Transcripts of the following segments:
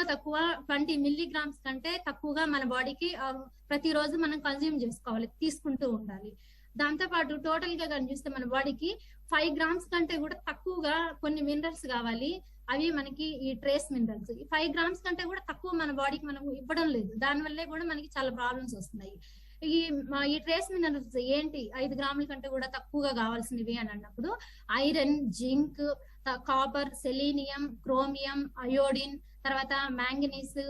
తక్కువ 20 మిల్లీగ్రామ్స్ కంటే తక్కువగా మన బాడీకి ప్రతిరోజు మనం కన్జ్యూమ్ చేసుకోవాలి, తీసుకుంటూ ఉండాలి. దాంతో పాటు టోటల్ గా కనిపిస్తే మన బాడీకి 5 గ్రామ్స్ కంటే కూడా తక్కువగా కొన్ని మినరల్స్ కావాలి. అవి మనకి ఈ ట్రేస్ మినరల్స్. 5 గ్రామ్స్ కంటే కూడా తక్కువ మన బాడీకి మనం ఇవ్వడం లేదు. దానివల్లే కూడా మనకి చాలా ప్రాబ్లమ్స్ వస్తున్నాయి. ఈ ట్రేస్ మినరల్స్ ఏంటి? 5 గ్రాముల కంటే కూడా తక్కువగా కావాల్సినవి అని అన్నప్పుడు iron, zinc, copper, selenium, chromium, iodine, తర్వాత మ్యాంగనీస్,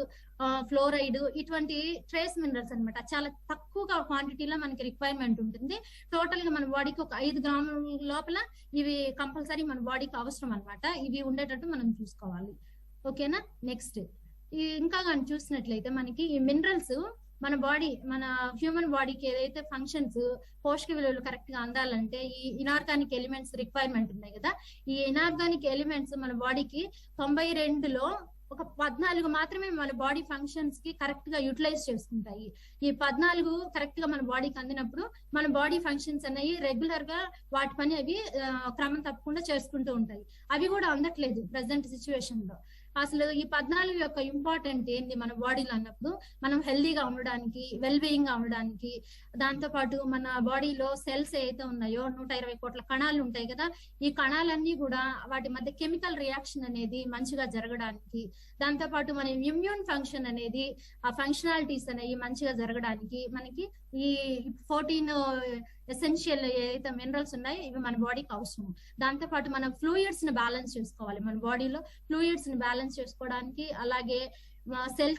ఫ్లోరైడ్, ఇటువంటి ట్రేస్ మినరల్స్ అనమాట. చాలా తక్కువగా క్వాంటిటీలో మనకి రిక్వైర్మెంట్ ఉంటుంది. టోటల్ గా మన బాడీకి ఒక 5 గ్రాముల లోపల ఇవి కంపల్సరీ మన బాడీకి అవసరం అనమాట. ఇవి ఉండేటట్టు మనం చూసుకోవాలి. ఓకేనా? నెక్స్ట్ ఇంకా కానీ చూసినట్లయితే మనకి ఈ మినరల్స్ మన హ్యూమన్ బాడీకి ఏదైతే ఫంక్షన్స్, పోషక విలువలు కరెక్ట్ గా అందాలంటే ఈ ఇనార్గానిక్ ఎలిమెంట్స్ రిక్వైర్మెంట్ ఉన్నాయి కదా. ఈ ఇనార్గానిక్ ఎలిమెంట్స్ మన బాడీకి 92లో ఒక 14 మాత్రమే మన బాడీ ఫంక్షన్స్ కి కరెక్ట్ గా యూటిలైజ్ చేసుకుంటాయి. ఈ 14 కరెక్ట్ గా మన బాడీకి అందినప్పుడు మన బాడీ ఫంక్షన్స్ అనేవి రెగ్యులర్ గా వాటి పని అవి క్రమం తప్పకుండా చేసుకుంటూ ఉంటాయి. అవి కూడా అందట్లేదు ప్రెసెంట్ సిచ్యువేషన్ లో. అసలు ఈ 14 యొక్క ఇంపార్టెంట్ ఏంటి మన బాడీలో అన్నప్పుడు, మనం హెల్దీగా ఉండడానికి, వెల్ బీయింగ్ గా ఉండడానికి, దాంతో పాటు మన బాడీలో సెల్స్ ఏవైతే ఉన్నాయో 120 కోట్ల కణాలు ఉంటాయి కదా. ఈ కణాలన్నీ కూడా వాటి మధ్య కెమికల్ రియాక్షన్ అనేది మంచిగా జరగడానికి, దాంతో పాటు మన ఇమ్యూన్ ఫంక్షన్ అనేది, ఆ ఫంక్షనాలిటీస్ అనేవి మంచిగా జరగడానికి మనకి ఈ 14 ఎసెన్షియల్ ఏదైతే మినరల్స్ ఉన్నాయో ఇవి మన బాడీకి అవసరం. దాంతో పాటు మనం ఫ్లూయిడ్స్ ని బ్యాలెన్స్ చేసుకోవాలి. మన బాడీలో ఫ్లూయిడ్స్ ని బ్యాలెన్స్ చేసుకోవడానికి, అలాగే సెల్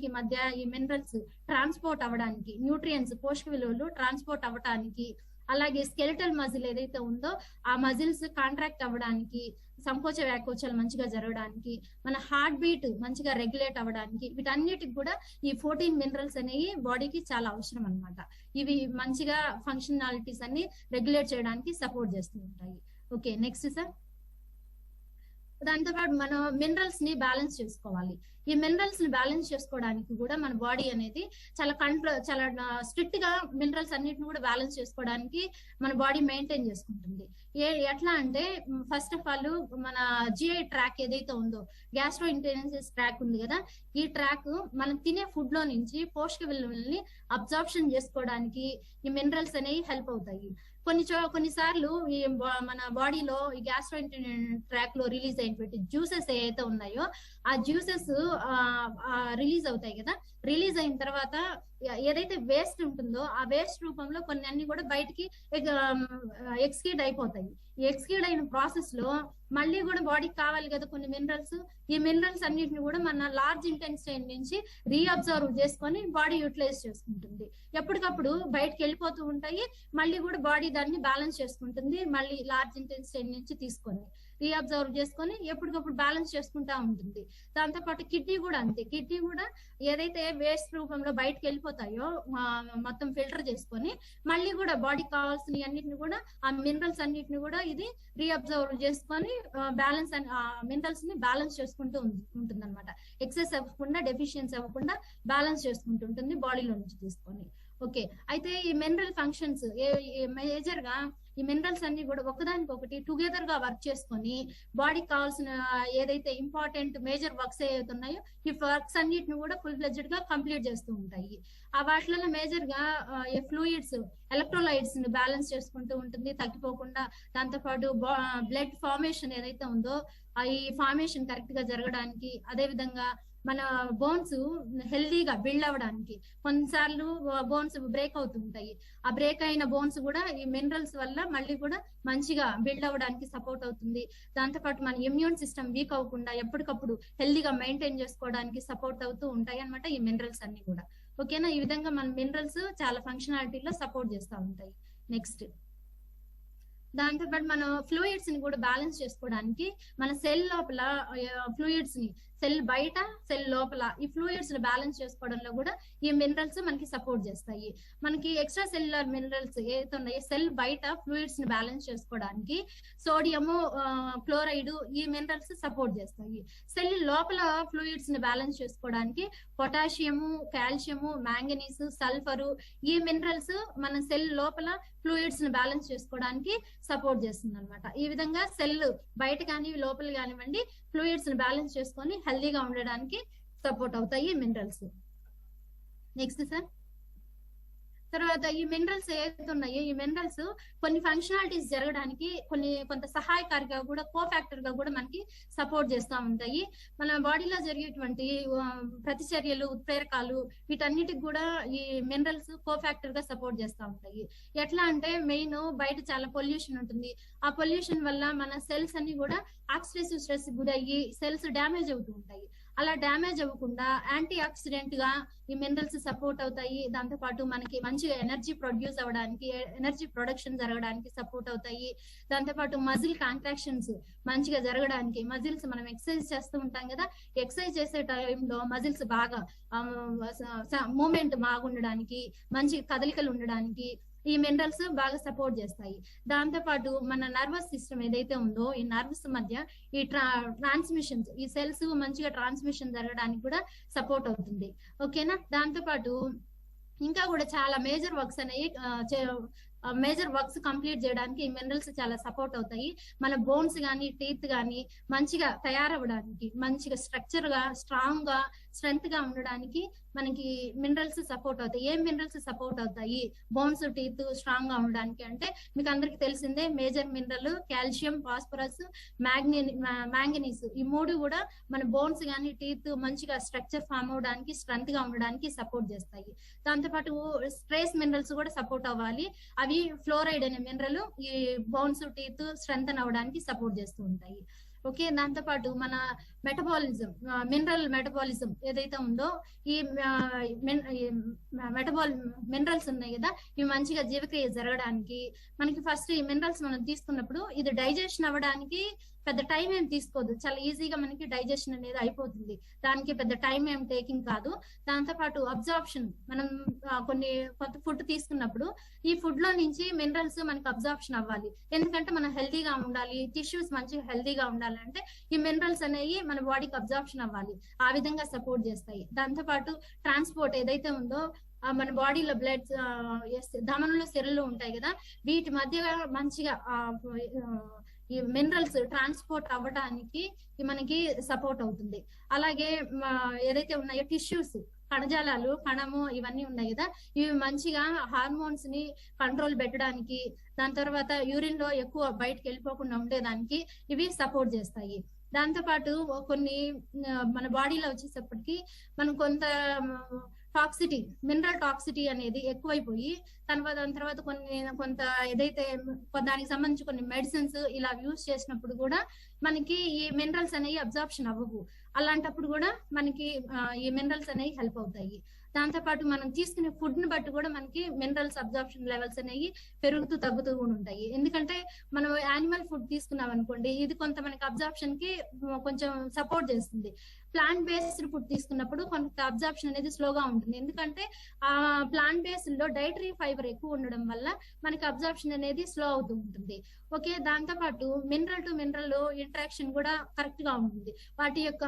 కి మధ్య ఈ మినరల్స్ ట్రాన్స్పోర్ట్ అవ్వడానికి, న్యూట్రియంట్స్ పోషక విలువలు ట్రాన్స్పోర్ట్ అవ్వడానికి, అలాగే స్కెలిటల్ మజిల్ ఏదైతే ఉందో ఆ మజిల్స్ కాంట్రాక్ట్ అవ్వడానికి, సంకోచ వ్యాకోచాలు మంచిగా జరగడానికి, మన హార్ట్ బీట్ మంచిగా రెగ్యులేట్ అవ్వడానికి, వీటన్నిటికి కూడా ఈ 14 మినరల్స్ అనేవి బాడీకి చాలా అవసరం అనమాట. ఇవి మంచిగా ఫంక్షనాలిటీస్ అన్ని రెగ్యులేట్ చేయడానికి సపోర్ట్ చేస్తూ ఉంటాయి. Okay, next sir. దాంతో పాటు మనం మినరల్స్ ని బ్యాలెన్స్ చేసుకోవాలి. ఈ మినరల్స్ ని బ్యాలెన్స్ చేసుకోవడానికి కూడా మన బాడీ అనేది చాలా స్ట్రిక్ట్ గా మినరల్స్ అన్నిటిని కూడా బ్యాలెన్స్ చేసుకోవడానికి మన బాడీ మెయింటైన్ చేసుకుంటుంది. ఎట్లా అంటే ఫస్ట్ ఆఫ్ ఆల్ మన జిఐ ట్రాక్ ఏదైతే ఉందో, గ్యాస్ట్రో ఇంటెలిజెన్స్ ట్రాక్ ఉంది కదా. ఈ ట్రాక్ మనం తినే ఫుడ్ లో నుంచి పోషక విలువల్ని అబ్జార్ప్షన్ చేసుకోవడానికి ఈ మినరల్స్ అనేవి హెల్ప్ అవుతాయి. కొన్నిసార్లు ఈ మన బాడీలో ఈ గ్యాస్ట్రో ట్రాక్ లో రిలీజ్ అయినటువంటి జ్యూసెస్ ఏవైతే ఉన్నాయో ఆ జ్యూసెస్ రిలీజ్ అవుతాయి కదా. రిలీజ్ అయిన తర్వాత ఏదైతే వేస్ట్ ఉంటుందో ఆ వేస్ట్ రూపంలో కొన్ని అన్ని కూడా బయటికి ఎక్స్క్రీడ్ అయిపోతాయి. ఈ ఎక్స్క్రీడ్ అయిన ప్రాసెస్ లో మళ్ళీ కూడా బాడీకి కావాలి కదా కొన్ని మినరల్స్. ఈ మినరల్స్ అన్నిటిని కూడా మన లార్జ్ ఇంటెన్సిటీ నుంచి రీఅబ్జర్వ్ చేసుకొని బాడీ యూటిలైజ్ చేసుకుంటుంది. ఎప్పటికప్పుడు బయటకు వెళ్ళిపోతూ ఉంటాయి, మళ్ళీ కూడా బాడీ దాన్ని బ్యాలెన్స్ చేసుకుంటుంది. మళ్ళీ లార్జ్ ఇంటెన్సిటీ నుంచి తీసుకొని రీఅబ్జర్వ్ చేసుకొని ఎప్పటికప్పుడు బ్యాలెన్స్ చేసుకుంటా ఉంటుంది. దాంతో పాటు కిడ్నీ కూడా అంతే. కిడ్నీ కూడా ఏదైతే వేస్ట్ రూపంలో బయటకు వెళ్ళిపోతాయో మొత్తం ఫిల్టర్ చేసుకొని మళ్ళీ కూడా బాడీకి కావాల్సిన అన్నిటిని కూడా ఆ మినరల్స్ అన్నిటిని కూడా ఇది రీఅబ్జర్వ్ చేసుకొని బ్యాలెన్స్ మినరల్స్ ని బ్యాలెన్స్ చేసుకుంటూ ఉంటుంది అనమాట. ఎక్సెస్ అవ్వకుండా, డెఫిషియన్సీ అవ్వకుండా బ్యాలెన్స్ చేసుకుంటుంటుంది బాడీలో నుంచి తీసుకొని. ఓకే, అయితే ఈ మినరల్ ఫంక్షన్స్ మేజర్ గా ఈ మినరల్స్ అన్ని కూడా ఒకదానికొకటి టుగెదర్ గా వర్క్ చేసుకొని బాడీకి కావాల్సిన ఏదైతే ఇంపార్టెంట్ మేజర్ వర్క్స్ ఏవైతే ఉన్నాయో ఈ వర్క్స్ అన్నిటిని కూడా ఫుల్ ఫ్లెడ్జ్డ్ గా కంప్లీట్ చేస్తూ ఉంటాయి. ఆ వాటిలలో మేజర్ గా ఈ ఫ్లూయిడ్స్, ఎలక్ట్రోలైట్స్ ని బ్యాలెన్స్ చేసుకుంటూ ఉంటుంది తగ్గిపోకుండా. దాంతో పాటు బ్లడ్ ఫార్మేషన్ ఏదైతే ఉందో ఈ ఫార్మేషన్ కరెక్ట్ గా జరగడానికి, అదే విధంగా మన బోన్స్ హెల్దీగా బిల్డ్ అవ్వడానికి. కొన్నిసార్లు బోన్స్ బ్రేక్ అవుతుంటాయి. ఆ బ్రేక్ అయిన బోన్స్ కూడా ఈ మినరల్స్ వల్ల మళ్ళీ కూడా మంచిగా బిల్డ్ అవ్వడానికి సపోర్ట్ అవుతుంది. దాంతో పాటు మన ఇమ్యూన్ సిస్టమ్ వీక్ అవ్వకుండా ఎప్పటికప్పుడు హెల్దీగా మెయింటైన్ చేసుకోవడానికి సపోర్ట్ అవుతూ ఉంటాయి అనమాట ఈ మినరల్స్ అన్ని కూడా. ఓకేనా? ఈ విధంగా మన మినరల్స్ చాలా ఫంక్షనాలిటీలో సపోర్ట్ చేస్తూ ఉంటాయి. నెక్స్ట్ దాంతోపాటు మనం ఫ్లూయిడ్స్ ని కూడా బ్యాలెన్స్ చేసుకోవడానికి మన సెల్ లోపల ఫ్లూయిడ్స్ ని, సెల్ బయట సెల్ లోపల ఈ ఫ్లూయిడ్స్ ని బ్యాలెన్స్ చేసుకోవడంలో కూడా ఈ మినరల్స్ మనకి సపోర్ట్ చేస్తాయి. మనకి ఎక్స్ట్రా సెల్యులర్ మినరల్స్ ఏదైతే ఉన్నాయో సెల్ బయట ఫ్లూయిడ్స్ ని బ్యాలెన్స్ చేసుకోవడానికి సోడియము, క్లోరైడ్ ఈ మినరల్స్ సపోర్ట్ చేస్తాయి. సెల్ లోపల ఫ్లూయిడ్స్ ని బ్యాలెన్స్ చేసుకోవడానికి పొటాషియము, కాల్షియము, మ్యాంగనీస్, సల్ఫరు ఈ మినరల్స్ మన సెల్ లోపల ఫ్లూయిడ్స్ ని బ్యాలెన్స్ చేసుకోవడానికి సపోర్ట్ చేస్తుంది అనమాట. ఈ విధంగా సెల్ బయట కానీ లోపల కానివ్వండి ఫ్లూయిడ్స్ ని బ్యాలెన్స్ చేసుకొని హెల్దీగా ఉండడానికి సపోర్ట్ అవుతాయి మినరల్స్. నెక్స్ట్ సార్, తర్వాత ఈ మినరల్స్ ఏదైతే ఉన్నాయో ఈ మినరల్స్ కొన్ని ఫంక్షనాలిటీస్ జరగడానికి కొంత సహాయకారిగా కూడా, కోఫాక్టర్ గా కూడా మనకి సపోర్ట్ చేస్తూ ఉంటాయి. మన బాడీలో జరిగేటువంటి ప్రతిచర్యలు, ఉత్ప్రేరకాలు వీటన్నిటికి కూడా ఈ మినరల్స్ కోఫాక్టర్ గా సపోర్ట్ చేస్తూ ఉంటాయి. ఎట్లా అంటే మెయిన్ బయట చాలా పొల్యూషన్ ఉంటుంది. ఆ పొల్యూషన్ వల్ల మన సెల్స్ అన్ని కూడా ఆక్సిడేటివ్ స్ట్రెస్ గురయ్యి సెల్స్ డ్యామేజ్ అవుతూ ఉంటాయి. అలా డ్యామేజ్ అవ్వకుండా యాంటీ ఆక్సిడెంట్ గా ఈ మినరల్స్ సపోర్ట్ అవుతాయి. దాంతో పాటు మనకి మంచిగా ఎనర్జీ ప్రొడ్యూస్ అవ్వడానికి, ఎనర్జీ ప్రొడక్షన్ జరగడానికి సపోర్ట్ అవుతాయి. దాంతో పాటు మజిల్ కాంట్రాక్షన్స్ మంచిగా జరగడానికి, మజిల్స్ మనం ఎక్సర్సైజ్ చేస్తూ ఉంటాం కదా, ఎక్సర్సైజ్ చేసే టైంలో మజిల్స్ బాగా మూమెంట్ బాగా ఉండడానికి, మంచి కదలికలు ఉండడానికి ఈ మినరల్స్ బాగా సపోర్ట్ చేస్తాయి. దాంతో పాటు మన నర్వస్ సిస్టమ్ ఏదైతే ఉందో ఈ నర్వ్స్ మధ్య ఈ ట్రాన్స్మిషన్స్, ఈ సెల్స్ మంచిగా ట్రాన్స్మిషన్ జరగడానికి కూడా సపోర్ట్ అవుతుంది. ఓకేనా. దాంతో పాటు ఇంకా కూడా చాలా మేజర్ వర్క్స్ అనేవి మేజర్ వర్క్స్ కంప్లీట్ చేయడానికి ఈ మినరల్స్ చాలా సపోర్ట్ అవుతాయి. మన బోన్స్ గానీ, టీత్ గానీ మంచిగా తయారవ్వడానికి, మంచిగా స్ట్రక్చర్ గా, స్ట్రాంగ్ గా, స్ట్రెంత్ గా ఉండడానికి మనకి మినరల్స్ సపోర్ట్ అవుతాయి. ఏం మినరల్స్ సపోర్ట్ అవుతాయి బోన్స్, టీత్ స్ట్రాంగ్ గా ఉండడానికి అంటే మీకు అందరికి తెలిసిందే, major mineral calcium, phosphorus, manganese ఈ మూడు కూడా మన బోన్స్ గానీ, టీత్ మంచిగా స్ట్రక్చర్ ఫామ్ అవడానికి, స్ట్రెంత్ గా ఉండడానికి సపోర్ట్ చేస్తాయి. దాంతో పాటు ట్రేస్ మినరల్స్ కూడా సపోర్ట్ అవ్వాలి. అవి ఫ్లోరైడ్ అనే మినరల్ ఈ బోన్స్, టీత్ స్ట్రెంథన్ అవడానికి సపోర్ట్ చేస్తూ ఉంటాయి. ఓకే. దాంతో పాటు మన మెటబాలిజం, మినరల్ మెటబాలిజం ఏదైతే ఉందో ఈ మినరల్స్ ఉన్నాయి కదా, ఇవి మంచిగా జీవక్రియ జరగడానికి మనకి ఫస్ట్ ఈ మినరల్స్ మనం తీసుకున్నప్పుడు ఇది డైజెషన్ అవ్వడానికి పెద్ద టైం ఏం తీసుకోదు, చాలా ఈజీగా మనకి డైజెషన్ అనేది అయిపోతుంది. దానికి పెద్ద టైం ఏం టేకింగ్ కాదు. దాంతో పాటు అబ్జార్ప్షన్, మనం కొన్ని కొత్త ఫుడ్ తీసుకున్నప్పుడు ఈ ఫుడ్ లో నుంచి మినరల్స్ మనకి అబ్జార్ప్షన్ అవ్వాలి. ఎందుకంటే మనం హెల్తీగా ఉండాలి, టిష్యూస్ మంచిగా హెల్తీగా ఉండాలంటే ఈ మినరల్స్ అనేవి మన బాడీకి అబ్జార్ప్షన్ అవ్వాలి. ఆ విధంగా సపోర్ట్ చేస్తాయి. దాంతో పాటు ట్రాన్స్పోర్ట్ ఏదైతే ఉందో మన బాడీలో బ్లడ్, ధమనులు, సిరలు ఉంటాయి కదా, వీటి మధ్య మంచిగా ఈ మినరల్స్ ట్రాన్స్పోర్ట్ అవ్వడానికి మనకి సపోర్ట్ అవుతుంది. అలాగే ఏదైతే ఉన్నాయో టిష్యూస్, కణజాలాలు, కణము ఇవన్నీ ఉన్నాయి కదా, ఇవి మంచిగా హార్మోన్స్ ని కంట్రోల్ పెట్టడానికి, దాని తర్వాత యూరిన్ లో ఎక్కువ బయటకు వెళ్ళిపోకుండా ఉండేదానికి ఇవి సపోర్ట్ చేస్తాయి. దాంతో పాటు కొన్ని మన బాడీలో వచ్చేటప్పటికి మనం కొంత టాక్సిటీ, మినరల్ టాక్సిటీ అనేది ఎక్కువైపోయి దాని తర్వాత కొంత ఏదైతే దానికి సంబంధించి కొన్ని మెడిసిన్స్ ఇలా యూజ్ చేసినప్పుడు కూడా మనకి ఈ మినరల్స్ అనేవి అబ్జార్ప్షన్ అవ్వవు. అలాంటప్పుడు కూడా మనకి ఈ మినరల్స్ అనేవి హెల్ప్ అవుతాయి. దాంతో పాటు మనం తీసుకునే ఫుడ్ ని బట్టి కూడా మనకి మినరల్స్ అబ్జార్ప్షన్ లెవెల్స్ అనేవి పెరుగుతూ తగ్గుతూ కూడా ఉంటాయి. ఎందుకంటే మనం యానిమల్ ఫుడ్ తీసుకున్నాం అనుకోండి, ఇది కొంత మనకి అబ్జార్ప్షన్ కి కొంచెం సపోర్ట్ చేస్తుంది. ప్లాంట్ బేస్డ్ ఫుడ్ తీసుకున్నప్పుడు కొంత అబ్జార్ప్షన్ అనేది స్లోగా ఉంటుంది. ఎందుకంటే ఆ ప్లాంట్ బేస్డ్ లో డైటరీ ఫైబర్ ఎక్కువ ఉండడం వల్ల మనకి అబ్జార్ప్షన్ అనేది స్లో అవుతూ ఉంటుంది. ఓకే. దాంతో పాటు మినరల్ టు మినరల్ ఇంటరాక్షన్ కూడా కరెక్ట్ గా ఉంటుంది. వాటి యొక్క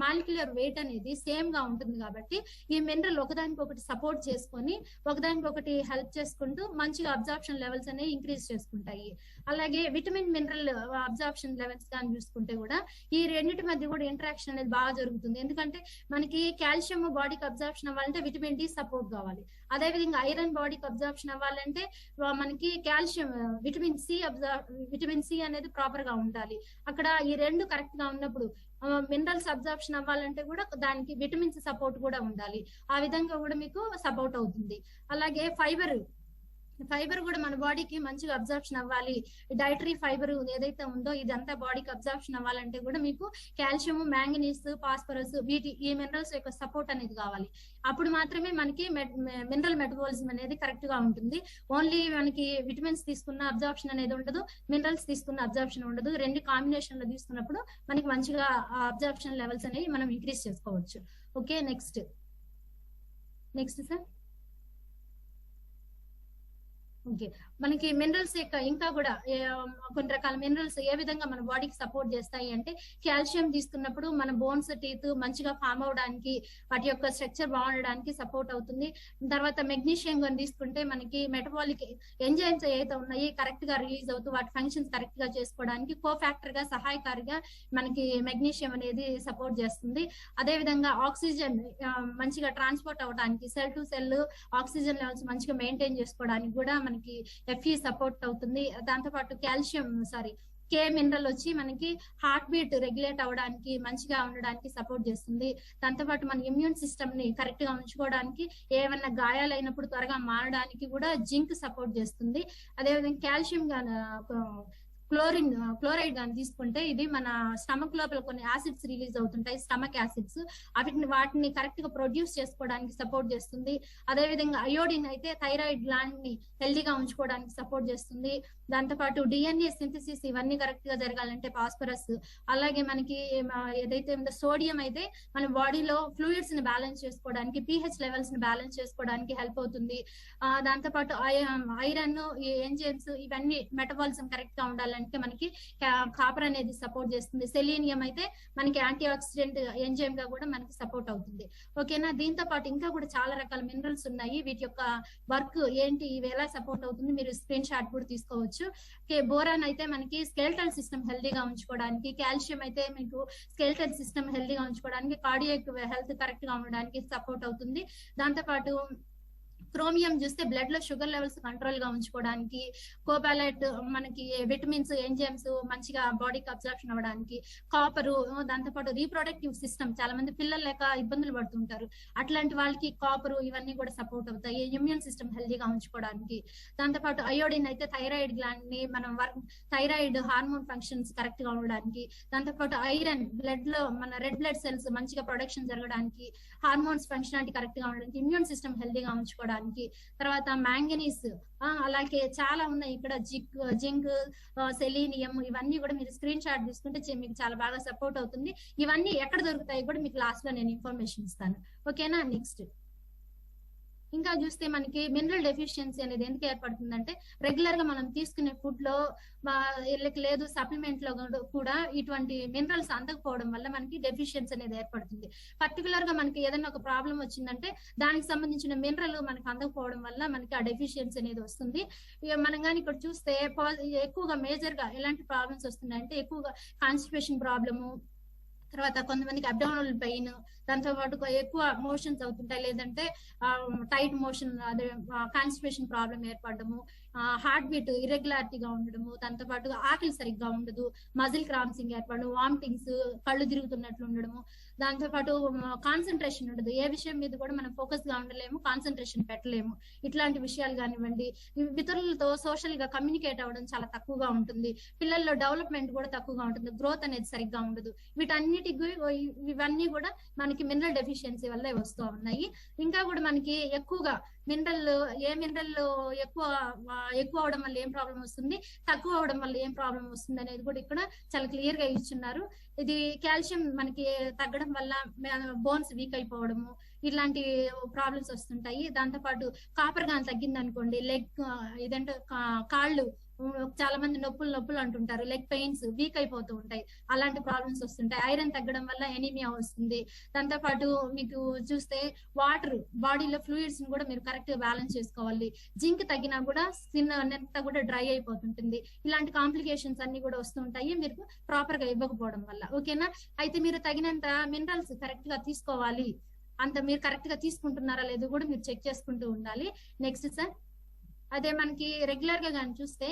మాలిక్యులర్ వెయిట్ అనేది సేమ్ గా ఉంటుంది కాబట్టి ఈ మినరల్ ఒకదానికొకటి సపోర్ట్ చేసుకొని ఒకదానికొకటి హెల్ప్ చేసుకుంటూ మంచిగా అబ్జార్ప్షన్ లెవెల్స్ అనేవి ఇంక్రీజ్ చేసుకుంటాయి. అలాగే విటమిన్, మినరల్ అబ్జార్ప్షన్ లెవెల్స్ కానీ చూసుకుంటే కూడా ఈ రెండింటి మధ్య కూడా ఇంటరాక్షన్ అనేది బాగా జరుగుతుంది. ఎందుకంటే మనకి కాల్షియం బాడీకి అబ్జార్ప్షన్ అవ్వాలంటే విటమిన్ డి సపోర్ట్ కావాలి. అదే విధంగా ఐరన్ బాడీకి అబ్జార్ప్షన్ అవ్వాలంటే మనకి కాల్షియం, విటమిన్ సి అనేది ప్రాపర్ గా ఉండాలి. అక్కడ ఈ రెండు కరెక్ట్ గా ఉన్నప్పుడు మినరల్స్ అబ్జార్ప్షన్ అవ్వాలంటే కూడా దానికి విటమిన్స్ సపోర్ట్ కూడా ఉండాలి. ఆ విధంగా కూడా మీకు సపోర్ట్ అవుతుంది. అలాగే ఫైబర్ ఫైబర్ కూడా మన బాడీకి మంచిగా అబ్జర్ప్షన్ అవ్వాలి. డైటరీ ఫైబర్ ఏదైతే ఉందో ఇదంతా బాడీకి అబ్జర్ప్షన్ అవ్వాలంటే కూడా మీకు కాల్షియం, మ్యాంగనీస్, ఫాస్ఫరస్ ఈ మినరల్స్ యొక్క సపోర్ట్ అనేది కావాలి. అప్పుడు మాత్రమే మనకి మినరల్ మెటబాలిజం అనేది కరెక్ట్ గా ఉంటుంది. ఓన్లీ మనకి విటమిన్స్ తీసుకున్న అబ్జర్ప్షన్ అనేది ఉండదు, మినరల్స్ తీసుకున్న అబ్జర్ప్షన్ ఉండదు. రెండు కాంబినేషన్ లో తీసుకున్నప్పుడు మనకి మంచిగా అబ్జర్ప్షన్ లెవెల్స్ అనేవి మనం ఇంక్రీజ్ చేసుకోవచ్చు. Okay, next sir. ఓకే, మనకి మినరల్స్ యొక్క ఇంకా కూడా కొన్ని రకాల మినరల్స్ ఏ విధంగా మన బాడీకి సపోర్ట్ చేస్తాయి అంటే, కాల్షియం తీసుకున్నప్పుడు మన బోన్స్, టీత్ మంచిగా ఫామ్ అవడానికి, వాటి యొక్క స్ట్రక్చర్ బాగుండడానికి సపోర్ట్ అవుతుంది. తర్వాత మెగ్నీషియం గా తీసుకుంటే మనకి మెటబాలిక్ ఎంజైమ్స్ ఏవైతే ఉన్నాయి కరెక్ట్ గా రిలీజ్ అవుతూ వాటి ఫంక్షన్స్ కరెక్ట్ గా చేసుకోవడానికి కో ఫ్యాక్టర్ గా సహాయకారిగా మనకి మెగ్నీషియం అనేది సపోర్ట్ చేస్తుంది. అదే విధంగా ఆక్సిజన్ మంచిగా ట్రాన్స్పోర్ట్ అవడానికి, cell to cell oxygen levels మంచిగా మెయింటైన్ చేసుకోవడానికి కూడా మనకి ఎఫ్ఈ సపోర్ట్ అవుతుంది. దాంతో పాటు కే మినరల్ వచ్చి మనకి హార్ట్ బీట్ రెగ్యులేట్ అవ్వడానికి, మంచిగా ఉండడానికి సపోర్ట్ చేస్తుంది. దాంతో పాటు మన ఇమ్యూన్ సిస్టమ్ ని కరెక్ట్ గా ఉంచుకోవడానికి, ఏమన్నా గాయాలైనప్పుడు త్వరగా మారడానికి కూడా జింక్ సపోర్ట్ చేస్తుంది. అదేవిధంగా కాల్షియం క్లోరైడ్ గాని తీసుకుంటే ఇది మన స్టమక్ లోపల కొన్ని యాసిడ్స్ రిలీజ్ అవుతుంటాయి, స్టమక్ యాసిడ్స్. వాటిని కరెక్ట్ గా ప్రొడ్యూస్ చేసుకోవడానికి సపోర్ట్ చేస్తుంది. అదే విధంగా అయోడిన్ అయితే థైరాయిడ్ గ్లాండ్ ని హెల్దీగా ఉంచుకోవడానికి సపోర్ట్ చేస్తుంది. దాంతో పాటు డిఎన్ఏ సింథసిస్ ఇవన్నీ కరెక్ట్ గా జరగాలంటే ఫాస్ఫరస్. అలాగే మనకి ఏదైతే ఉందో సోడియం అయితే మన బాడీలో ఫ్లూయిడ్స్ ని బ్యాలెన్స్ చేసుకోవడానికి, పిహెచ్ లెవెల్స్ ని బ్యాలెన్స్ చేసుకోవడానికి హెల్ప్ అవుతుంది. దాంతో పాటు ఐరన్, ఎంజైమ్స్ ఇవన్నీ మెటబాలిజం కరెక్ట్ గా ఉండాలంటే మనకి కాపర్ అనేది సపోర్ట్ చేస్తుంది. సెలీనియం అయితే మనకి యాంటీ ఆక్సిడెంట్ ఎంజైమ్ గా కూడా మనకి సపోర్ట్ అవుతుంది. ఓకేనా, దీంతో పాటు ఇంకా కూడా చాలా రకాల మినరల్స్ ఉన్నాయి. వీటి యొక్క వర్క్ ఏంటి, ఇవి ఎలా సపోర్ట్ అవుతుంది మీరు స్క్రీన్ షాట్ కూడా తీసుకోవచ్చు. బోరాన్ అయితే మనకి స్కెల్టల్ సిస్టమ్ హెల్దీగా ఉంచుకోవడానికి, కాల్షియం అయితే మీకు స్కెల్టల్ సిస్టమ్ హెల్దీగా ఉంచుకోవడానికి, కార్డియాక్ హెల్త్ కరెక్ట్ గా ఉండడానికి సపోర్ట్ అవుతుంది. దాంతో పాటు క్రోమియం చూస్తే బ్లడ్ లో షుగర్ లెవెల్స్ కంట్రోల్ గా ఉంచుకోవడానికి, కోబాలైట్ మనకి విటమిన్స్, ఎంజైమ్స్ మంచిగా బాడీకి అబ్జర్ప్షన్ అవ్వడానికి, కాపరు, దాంతో పాటు రీప్రొడక్టివ్ సిస్టమ్ చాలా మంది పిల్లలు లేక ఇబ్బందులు పడుతుంటారు, అట్లాంటి వాళ్ళకి కాపరు ఇవన్నీ కూడా సపోర్ట్ అవుతాయి ఇమ్యూన్ సిస్టమ్ హెల్దీగా ఉంచుకోవడానికి. దాంతో పాటు అయోడిన్ అయితే థైరాయిడ్ గ్లాండ్ ని మనం థైరాయిడ్ హార్మోన్ ఫంక్షన్స్ కరెక్ట్ గా ఉండడానికి, దాంతో పాటు ఐరన్ బ్లడ్ లో మన రెడ్ బ్లడ్ సెల్స్ మంచిగా ప్రొడక్షన్ జరగడానికి, హార్మోన్స్ ఫంక్షనాలిటీ కరెక్ట్ గా ఉండడానికి, ఇమ్యూన్ సిస్టమ్ హెల్దీగా ఉంచుకోవడానికి. తర్వాత మ్యాంగనీస్, అలాగే చాలా ఉన్నాయి ఇక్కడ, జింక్, సెలీనియం ఇవన్నీ కూడా మీరు స్క్రీన్ షాట్ తీసుకుంటే మీకు చాలా బాగా సపోర్ట్ అవుతుంది. ఇవన్నీ ఎక్కడ దొరుకుతాయి కూడా మీకు లాస్ట్ లో నేను ఇన్ఫర్మేషన్ ఇస్తాను. ఓకేనా, నెక్స్ట్ ఇంకా చూస్తే మనకి మినరల్ డెఫిషియన్సీ అనేది ఎందుకు ఏర్పడుతుందంటే, రెగ్యులర్ గా మనం తీసుకునే ఫుడ్ లో లేదు సప్లిమెంట్ లో కూడా ఇటువంటి మినరల్స్ అందకపోవడం వల్ల మనకి డెఫిషియన్సీ అనేది ఏర్పడుతుంది. పర్టికులర్ గా మనకి ఏదైనా ఒక ప్రాబ్లం వచ్చిందంటే దానికి సంబంధించిన మినరల్ మనకి అందకపోవడం వల్ల మనకి ఆ డెఫిషియన్సీ అనేది వస్తుంది. మనం కానీ ఇక్కడ చూస్తే ఎక్కువగా మేజర్ గా ఎలాంటి ప్రాబ్లమ్స్ వస్తున్నాయంటే, ఎక్కువగా కాన్స్టిపేషన్ ప్రాబ్లము, తర్వాత కొంతమందికి అబ్డామినల్ పెయిన్, దాంతో పాటు ఎక్కువ మోషన్స్ అవుతుంటాయి, లేదంటే టైట్ మోషన్, అదే కాన్స్టిపేషన్ ప్రాబ్లం ఏర్పడము, హార్ట్ బీట్ ఇర్రెగ్యులారిటీగా ఉండడము, దాంతో పాటు ఆకలి సరిగ్గా ఉండదు, మజిల్ క్రాంప్సింగ్ ఏర్పడము, వామిటింగ్స్, కళ్ళు తిరుగుతున్నట్లు ఉండడము, దాంతో పాటు కాన్సన్ట్రేషన్ ఉండదు, ఏ విషయం మీద కూడా మనం ఫోకస్ గా ఉండలేము, కాన్సన్ట్రేషన్ పెట్టలేము. ఇట్లాంటి విషయాలు కానివ్వండి, ఇతరులతో సోషల్ గా కమ్యూనికేట్ అవ్వడం చాలా తక్కువగా ఉంటుంది, పిల్లల్లో డెవలప్మెంట్ కూడా తక్కువగా ఉంటుంది, గ్రోత్ అనేది సరిగ్గా ఉండదు. ఇవన్నీ కూడా మనకి మినరల్ డెఫిషియన్సీ వల్ల వస్తూ ఉన్నాయి. ఇంకా కూడా మనకి ఎక్కువగా మినరల్ ఎక్కువ అవడం వల్ల ఏం ప్రాబ్లం వస్తుంది, తక్కువ అవడం వల్ల ఏం ప్రాబ్లం వస్తుంది అనేది కూడా ఇక్కడ చాలా క్లియర్ గా ఇచ్చున్నారు. ఇది కాల్షియం మనకి తగ్గడం వల్ల బోన్స్ వీక్ అయిపోవడము, ఇట్లాంటి ప్రాబ్లమ్స్ వస్తుంటాయి. దాంతో పాటు కాపర్ గాని తగ్గింది అనుకోండి, లెగ్ ఏదంటే కాళ్ళు చాలా మంది నొప్పులు అంటుంటారు, లెగ్ పెయిన్స్, వీక్ అయిపోతూ ఉంటాయి, అలాంటి ప్రాబ్లమ్స్ వస్తుంటాయి. ఐరన్ తగ్గడం వల్ల ఎనీమియా వస్తుంది. దాంతో పాటు మీకు చూస్తే వాటర్ బాడీలో ఫ్లూయిడ్స్ ని కూడా మీరు కరెక్ట్ గా బ్యాలెన్స్ చేసుకోవాలి. జింక్ తగ్గినా కూడా స్కిన్ అంతా కూడా డ్రై అయిపోతుంటుంది. ఇలాంటి కాంప్లికేషన్స్ అన్ని కూడా వస్తుంటాయి మీరు ప్రాపర్ గా ఇవ్వకపోవడం వల్ల. ఓకేనా, అయితే మీరు తగినంత మినరల్స్ కరెక్ట్ గా తీసుకోవాలి. అంత మీరు కరెక్ట్ గా తీసుకుంటున్నారా లేదో కూడా మీరు చెక్ చేసుకుంటూ ఉండాలి. Next sir. అదే మనకి రెగ్యులర్ గా కానీ చూస్తే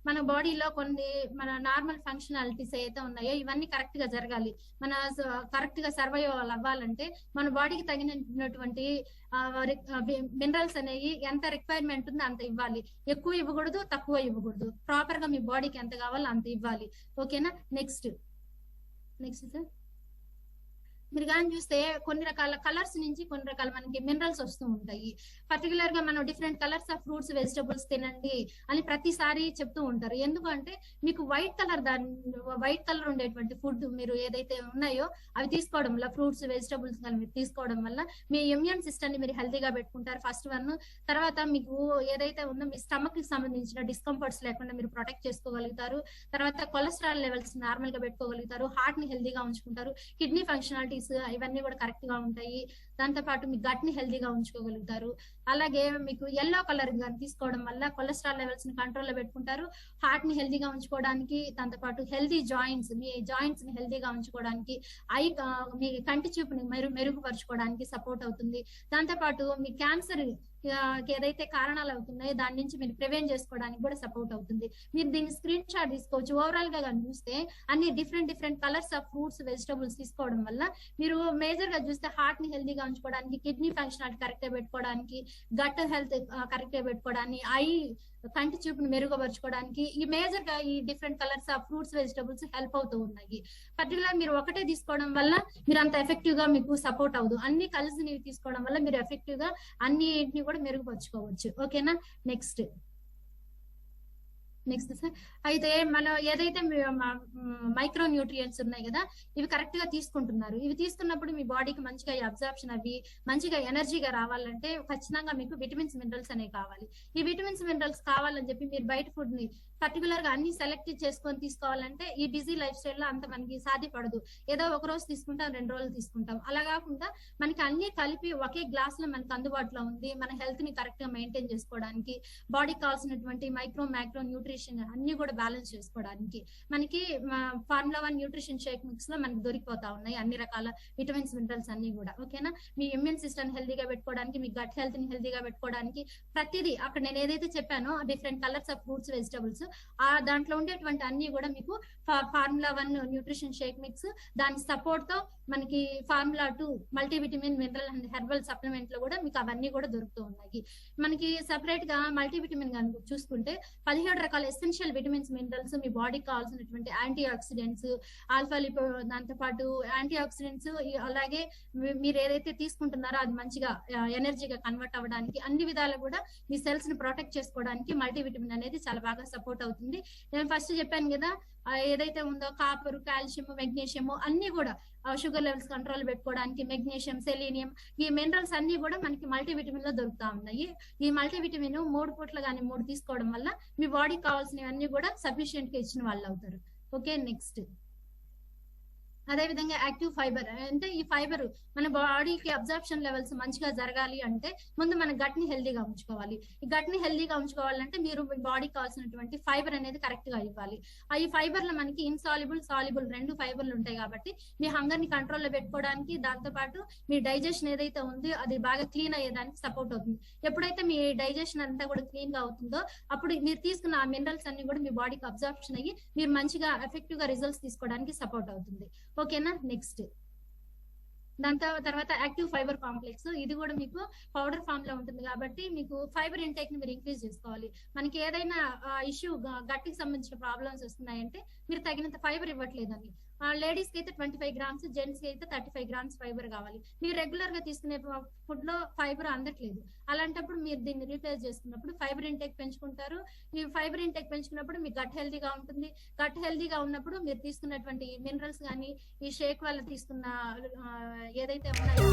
మన బాడీలో కొన్ని మన నార్మల్ ఫంక్షనాలిటీస్ ఏదైతే ఉన్నాయో ఇవన్నీ కరెక్ట్ గా జరగాలి. మన కరెక్ట్ గా సర్వైవ్ అవ్వాలంటే మన బాడీకి తగినటువంటి మినరల్స్ అనేవి ఎంత రిక్వైర్మెంట్ ఉందో అంత ఇవ్వాలి. ఎక్కువ ఇవ్వకూడదు, తక్కువ ఇవ్వకూడదు. ప్రాపర్ గా మీ బాడీకి ఎంత కావాలో అంత ఇవ్వాలి. ఓకేనా? నెక్స్ట్ సార్, మీరు కానీ చూస్తే కొన్ని రకాల కలర్స్ నుంచి కొన్ని రకాల మనకి మినరల్స్ వస్తూ ఉంటాయి. పర్టికులర్ గా మనం different colours of fruits vegetables తినండి అని ప్రతిసారి చెప్తూ ఉంటారు. ఎందుకంటే మీకు వైట్ కలర్ ఉండేటువంటి ఫుడ్ మీరు ఏదైతే ఉన్నాయో అవి తీసుకోవడం వల్ల, ఫ్రూట్స్ వెజిటబుల్స్ కానీ మీరు తీసుకోవడం వల్ల మీ ఇమ్యూన్ సిస్టమ్ ని మీరు హెల్తీగా పెట్టుకుంటారు. First one. తర్వాత మీకు ఏదైతే ఉందో మీ స్టమక్ కి సంబంధించిన డిస్కంఫర్ట్స్ లేకుండా మీరు ప్రొటెక్ట్ చేసుకోగలుగుతారు. తర్వాత కొలెస్ట్రాల్ లెవెల్స్ నార్మల్ గా పెట్టుకోగలుగుతారు. హార్ట్ ని హెల్తీగా ఉంచుకుంటారు. కిడ్నీ ఫంక్షనాలిటీ ఇవన్నీ కూడా కరెక్ట్ గా ఉంటాయి. దాంతో పాటు మీ గట్ ని హెల్తీగా ఉంచుకోగలుగుతారు. అలాగే మీకు ఎల్లో కలర్ కానీ తీసుకోవడం వల్ల కొలెస్ట్రాల్ లెవెల్స్ ని కంట్రోల్ లో పెట్టుకుంటారు. హార్ట్ ని హెల్తీగా ఉంచుకోవడానికి, దాంతో పాటు హెల్తీ జాయింట్స్, మీ జాయింట్స్ ని హెల్తీగా ఉంచుకోవడానికి, మీ కంటి చూపుని మెరుగుపరచుకోవడానికి సపోర్ట్ అవుతుంది. దాంతో పాటు మీ క్యాన్సర్ ఏదైతే కారణాలు అవుతున్నాయో దాని నుంచి మీరు ప్రివెంట్ చేసుకోవడానికి కూడా సపోర్ట్ అవుతుంది. మీరు దీన్ని స్క్రీన్ షాట్ తీసుకోవచ్చు. ఓవరాల్ గా కానీ చూస్తే అన్ని different colours of fruits vegetables తీసుకోవడం వల్ల మీరు మేజర్ గా చూస్తే హార్ట్ ని హెల్తీగా ఉంచుకోవడానికి, కిడ్నీ ఫంక్షనాలిటీ కరెక్ట్ గా పెట్టుకోవడానికి, గట్ హెల్త్ కరెక్ట్ గా పెట్టుకోవడానికి, కంటి చూపును మెరుగుపరచుకోవడానికి ఈ మేజర్ గా ఈ different colours of fruits vegetables help అవుతూ ఉన్నాయి. పర్టికులర్ మీరు ఒకటే తీసుకోవడం వల్ల మీరు అంత ఎఫెక్టివ్ గా మీకు సపోర్ట్ అవ్వదు. అన్ని కలిసి తీసుకోవడం వల్ల మీరు ఎఫెక్టివ్ గా అన్నిటిని కూడా మెరుగుపరచుకోవచ్చు. ఓకేనా? నెక్స్ట్ సార్, అయితే మనం ఏదైతే మైక్రో న్యూట్రియంట్స్ ఉన్నాయి కదా, ఇవి కరెక్ట్ గా తీసుకుంటున్నారు. ఇవి తీసుకున్నప్పుడు మీ బాడీకి మంచిగా అబ్జార్ప్షన్ అవి మంచిగా ఎనర్జీగా రావాలంటే ఖచ్చితంగా మీకు విటమిన్స్ మినరల్స్ అనేవి కావాలి. ఈ విటమిన్స్ మినరల్స్ కావాలని చెప్పి మీరు బయట ఫుడ్ ని పర్టికులర్ గా అన్ని సెలెక్ట్ చేసుకొని తీసుకోవాలంటే ఈ బిజీ లైఫ్ స్టైల్ లో అంత మనకి సాధ్యపడదు. ఏదో ఒక రోజు తీసుకుంటాం, 2 రోజులు తీసుకుంటాం. అలా కాకుండా మనకి అన్ని కలిపి ఒకే గ్లాస్ లో మనకి అందుబాటులో ఉంది. మన హెల్త్ ని కరెక్ట్ గా మెయింటైన్ చేసుకోవడానికి, బాడీకి కావాల్సినటువంటి మైక్రో న్యూట్రిషన్ అన్ని కూడా బ్యాలెన్స్ చేసుకోవడానికి మనకి ఫార్ములా 1 న్యూట్రిషన్ షేక్ మిక్స్ లో మనకి దొరికిపోతా ఉన్నాయి అన్ని రకాల విటమిన్స్ మినరల్స్ అన్ని కూడా. ఓకేనా? మీ ఇమ్యూన్ సిస్టమ్ హెల్తీగా పెట్టుకోవడానికి, మీ గట్ హెల్త్ ని హెల్తీగా పెట్టుకోవడానికి ప్రతిదీ అక్కడ నేను ఏదైతే చెప్పానో different colours of fruits vegetables దాంట్లో ఉండేటువంటి అన్ని కూడా మీకు ఫార్ములా 1 న్యూట్రిషన్ షేక్ మిక్స్, దాని సపోర్ట్ తో మనకి formula 2 multivitamin mineral and herbal supplement లో కూడా మీకు అవన్నీ కూడా దొరుకుతూ ఉన్నాయి. మనకి సెపరేట్ గా మల్టీవిటమిన్ కనుక చూసుకుంటే 17 రకాల ఎసెన్షియల్ విటమిన్స్ మినరల్స్, మీ బాడీకి కావాల్సినటువంటి యాంటీ ఆక్సిడెంట్స్, ఆల్ఫా లిపో, దాంతో పాటు యాంటీ ఆక్సిడెంట్స్, అలాగే మీరు ఏదైతే తీసుకుంటున్నారో అది మంచిగా ఎనర్జీగా కన్వర్ట్ అవ్వడానికి, అన్ని విధాలు కూడా మీ సెల్స్ ని ప్రొటెక్ట్ చేసుకోవడానికి మల్టీవిటమిన్ అనేది చాలా బాగా సపోర్ట్ అవుతుంది. నేను ఫస్ట్ చెప్పాను కదా, ఏదైతే ఉందో కాపర్, కాల్షియం, మెగ్నీషియం అన్ని కూడా షుగర్ లెవెల్స్ కంట్రోల్ పెట్టుకోవడానికి, మెగ్నీషియం, సెలీనియం, ఈ మినరల్స్ అన్ని కూడా మనకి మల్టీవిటమిన్ లో దొరుకుతా ఉన్నాయి. ఈ మల్టీవిటమిన్ 3 పూట్ల కానీ 3 తీసుకోవడం వల్ల మీ బాడీకి కావాల్సినవన్నీ కూడా సఫిషియెంట్ గా ఇచ్చిన వాళ్ళు అవుతారు. ఓకే? నెక్స్ట్ అదే విధంగా యాక్టివ్ ఫైబర్ అంటే ఈ ఫైబర్ మన బాడీకి అబ్జార్ప్షన్ లెవెల్స్ మంచిగా జరగాలి అంటే ముందు మన గట్ ని హెల్దీగా ఉంచుకోవాలి. ఈ గట్ ని హెల్దీగా ఉంచుకోవాలంటే మీరు బాడీకి కావాల్సినటువంటి ఫైబర్ అనేది కరెక్ట్ గా ఇవ్వాలి. ఈ ఫైబర్ లో మనకి ఇన్సాల్యుబుల్, సాల్యుబుల్ 2 ఫైబర్లు ఉంటాయి కాబట్టి మీ హంగర్ ని కంట్రోల్ లో పెట్టుకోవడానికి, దాంతో పాటు మీ డైజెషన్ ఏదైతే ఉందో అది బాగా క్లీన్ అయ్యేదానికి సపోర్ట్ అవుతుంది. ఎప్పుడైతే మీ డైజెషన్ అంతా కూడా క్లీన్ గా అవుతుందో అప్పుడు మీరు తీసుకున్న ఆ మినరల్స్ అన్ని కూడా మీ బాడీకి అబ్జార్ప్షన్ అయ్యి మీరు మంచిగా ఎఫెక్టివ్ గా రిజల్ట్స్ తీసుకోవడానికి సపోర్ట్ అవుతుంది. ఓకేనా? నెక్స్ట్ దాని తర్వాత యాక్టివ్ ఫైబర్ కాంప్లెక్స్, ఇది కూడా మీకు పౌడర్ ఫామ్ లో ఉంటుంది కాబట్టి మీకు ఫైబర్ ఇంటేక్ ని మీరు ఇంక్రీజ్ చేసుకోవాలి. మనకి ఏదైనా ఇష్యూ గట్టికి సంబంధించిన ప్రాబ్లమ్స్ వస్తున్నాయంటే మీరు తగినంత ఫైబర్ ఇవ్వట్లేదని. లేడీస్ కి అయితే 25 గ్రామ్స్, జెంట్స్ కి అయితే 35 గ్రామ్స్ ఫైబర్ కావాలి. మీరు రెగ్యులర్ గా తీసుకునే ఫుడ్ లో ఫైబర్ అందట్లేదు. అలాంటప్పుడు మీరు దీన్ని రీప్లేస్ చేసుకున్నప్పుడు ఫైబర్ ఇంటేక్ పెంచుకుంటారు. ఈ ఫైబర్ ఇంటేక్ పెంచుకున్నప్పుడు మీ గట్ హెల్తీగా ఉంటుంది. గట్ హెల్తీగా ఉన్నప్పుడు మీరు తీసుకున్నటువంటి మినరల్స్ కానీ, ఈ షేక్ వల్ల తీసుకున్న ఏదైతే ఉన్నాయో